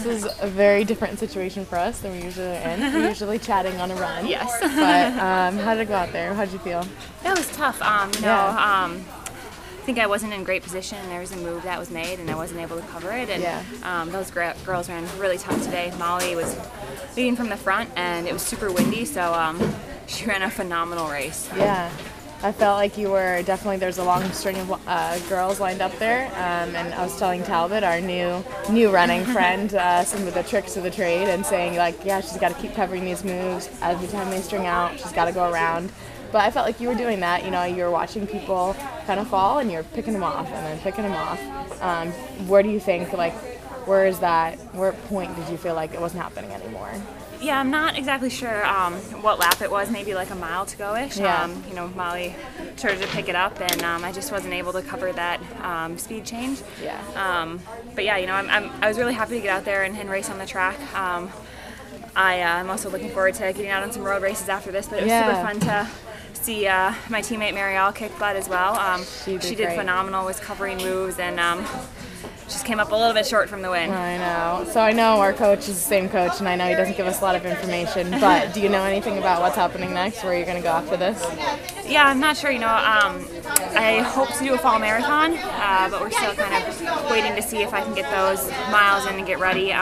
This is a very different situation for us than we're usually in. We're usually chatting on a run. Yes. But how did it go out there? How did you feel? That was tough. I think I wasn't in great position. There was a move that was made, and I wasn't able to cover it. And those girls ran really tough today. Molly was leading from the front, and it was super windy, so she ran a phenomenal race. Yeah. I felt like you were definitely, there's a long string of girls lined up there, and I was telling Talbot, our new running friend, some of the tricks of the trade, and saying like, yeah, she's got to keep covering these moves. Every time they string out, she's got to go around. But I felt like you were doing that. You know, you were watching people kind of fall, and you're picking them off, and then picking them off. Where do you think, like, what point did you feel like it wasn't happening anymore? Yeah, I'm not exactly sure what lap it was, maybe like a mile to go-ish. Yeah. Molly started to pick it up, and I just wasn't able to cover that speed change. Yeah. But yeah, I was really happy to get out there and race on the track. I'm also looking forward to getting out on some road races after this, but it was super fun to see my teammate Marielle kick butt as well. She did phenomenal, was covering moves, and just came up a little bit short from the win. I know. So I know our coach is the same coach, and I know he doesn't give us a lot of information, but do you know anything about what's happening next, where you're going to go after this? Yeah, I'm not sure. I hope to do a fall marathon, but we're still kind of waiting to see if I can get those miles in and get ready.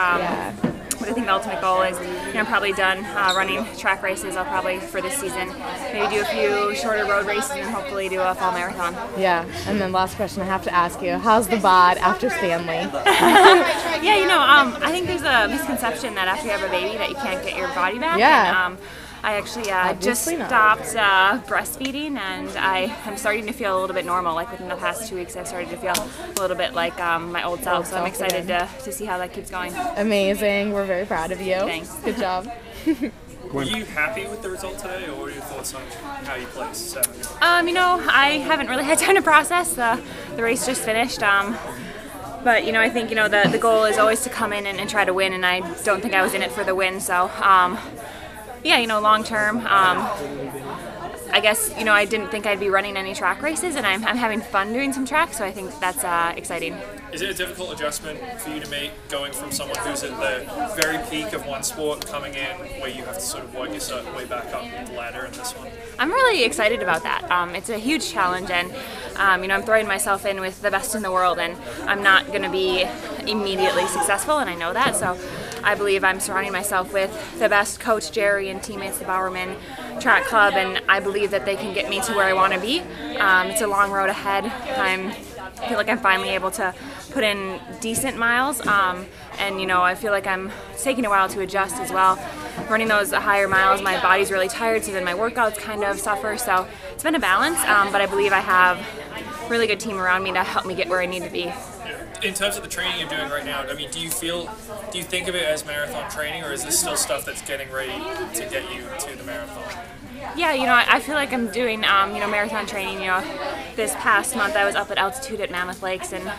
But I think the ultimate goal is, I'm probably done running track races. I'll probably, for this season, maybe do a few shorter road races and hopefully do a fall marathon. Yeah, and then last question I have to ask you, how's the bod after Stanley? Yeah, I think there's a misconception that after you have a baby that you can't get your body back. Yeah. And, I actually just stopped breastfeeding, and I'm starting to feel a little bit normal. Like within the past 2 weeks, I've started to feel a little bit like my old self. So I'm excited to see how that keeps going. Amazing. We're very proud of you. Thanks. Good job. Were you happy with the result today, or what are your thoughts on how you placed? I haven't really had time to process. The race just finished. But I think the goal is always to come in and try to win, and I don't think I was in it for the win. So. Yeah, long term, I guess, I didn't think I'd be running any track races, and I'm having fun doing some track, so I think that's exciting. Is it a difficult adjustment for you to make, going from someone who's at the very peak of one sport, coming in where you have to sort of work yourself way back up the ladder in this one? I'm really excited about that. It's a huge challenge, and I'm throwing myself in with the best in the world, and I'm not going to be immediately successful, and I know that, so I believe I'm surrounding myself with the best coach, Jerry, and teammates, the Bowerman Track Club, and I believe that they can get me to where I want to be. It's a long road ahead. I feel like I'm finally able to put in decent miles, and I feel like it's taking a while to adjust as well. Running those higher miles, my body's really tired, so then my workouts kind of suffer, so it's been a balance, but I believe I have a really good team around me to help me get where I need to be. In terms of the training you're doing right now, do you think of it as marathon training, or is this still stuff that's getting ready to get you to the marathon? Yeah, I feel like I'm doing, marathon training. This past month I was up at altitude at Mammoth Lakes, and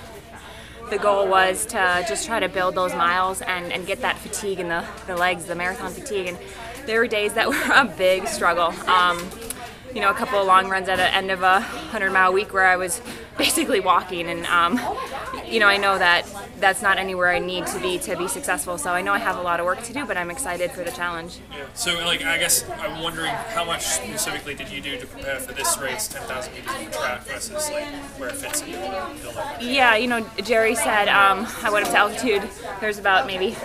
the goal was to just try to build those miles and get that fatigue in the legs, the marathon fatigue. And there were days that were a big struggle. A couple of long runs at the end of a 100-mile week where I was basically walking, and I know that that's not anywhere I need to be successful, so I know I have a lot of work to do, but I'm excited for the challenge. Yeah. So I guess I'm wondering, how much specifically did you do to prepare for this race, 10,000 meters on the track, versus where it fits in your build? Yeah, Jerry said I went up to altitude. There's about maybe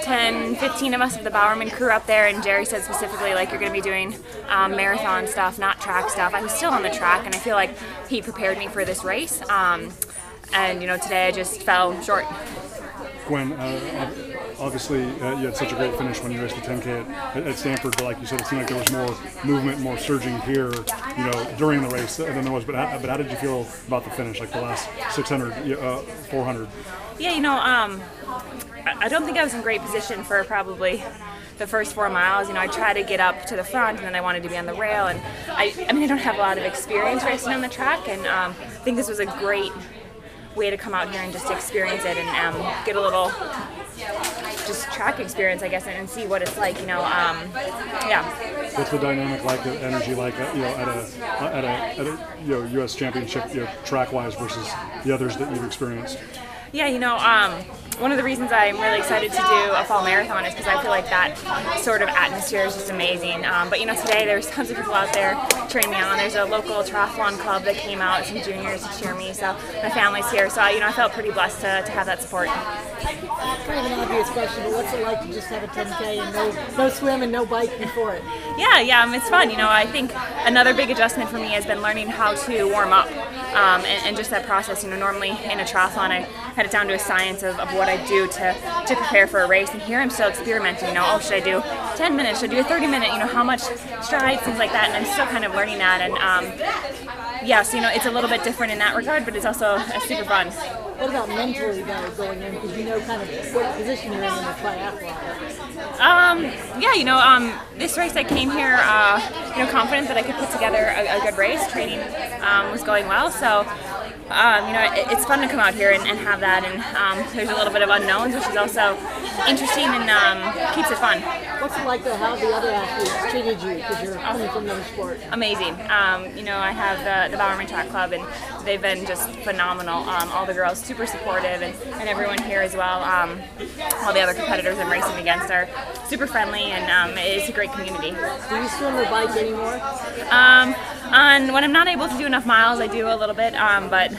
10, 15 of us of the Bowerman crew up there, and Jerry said specifically, you're going to be doing marathon stuff, not track stuff. I was still on the track, and I feel like he prepared me for this race. And today I just fell short. Gwen, obviously you had such a great finish when you raced the 10K at Stanford, but like you said, it seemed like there was more movement, more surging here, during the race than there was. But how did you feel about the finish, like the last 600, 400? Yeah, I don't think I was in great position for probably the first 4 miles. I tried to get up to the front, and then I wanted to be on the rail, and I don't have a lot of experience racing on the track, and I think this was a great way to come out here and just experience it and get a little just track experience, I guess, and see what it's like, yeah. What's the dynamic like, the energy like, at a U.S. championship, track-wise versus the others that you've experienced? Yeah, one of the reasons I'm really excited to do a fall marathon is because I feel like that sort of atmosphere is just amazing. But today there's tons of people out there cheering me on. There's a local triathlon club that came out, some juniors to cheer me. So my family's here. So I felt pretty blessed to have that support. Kind of an obvious question, but what's it like to just have a 10K and no swim and no bike before it? Yeah, it's fun. I think another big adjustment for me has been learning how to warm up and just that process. Normally in a triathlon I had it down to a science of what I do to prepare for a race, and here I'm still experimenting. Should I do 10 minutes? Should I do a 30-minute? How much strides, things like that, and I'm still kind of learning that. And so it's a little bit different in that regard, but it's also super fun. What about mentally though, going in, because kind of what position you're in the triathlon? This race I came here, confident that I could put together a good race. Training was going well, so it's fun to come out here and have that, and there's a little bit of unknowns, which is also interesting and keeps it fun. What's it like, though, how the other athletes treated you, because you're coming from another sport? Amazing. I have the Bowerman Track Club, and they've been just phenomenal. All the girls super supportive, and everyone here as well. All the other competitors I'm racing against are super friendly, and it's a great community. Do you swim or bike anymore? When I'm not able to do enough miles, I do a little bit, but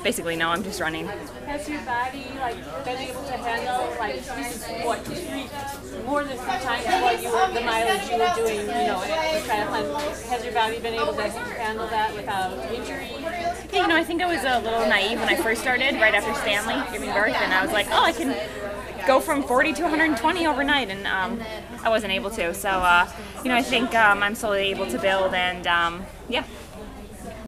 basically no, I'm just running. Has your body been able to handle this is what 3 more than 3 times the mileage you were doing, in triathlon? Has your body been able to handle that without injury? Yeah, I think I was a little naive when I first started, right after Stanley giving birth, and I was like, I can go from 40 to 120 overnight, and I wasn't able to. So, I think I'm slowly able to build, and yeah.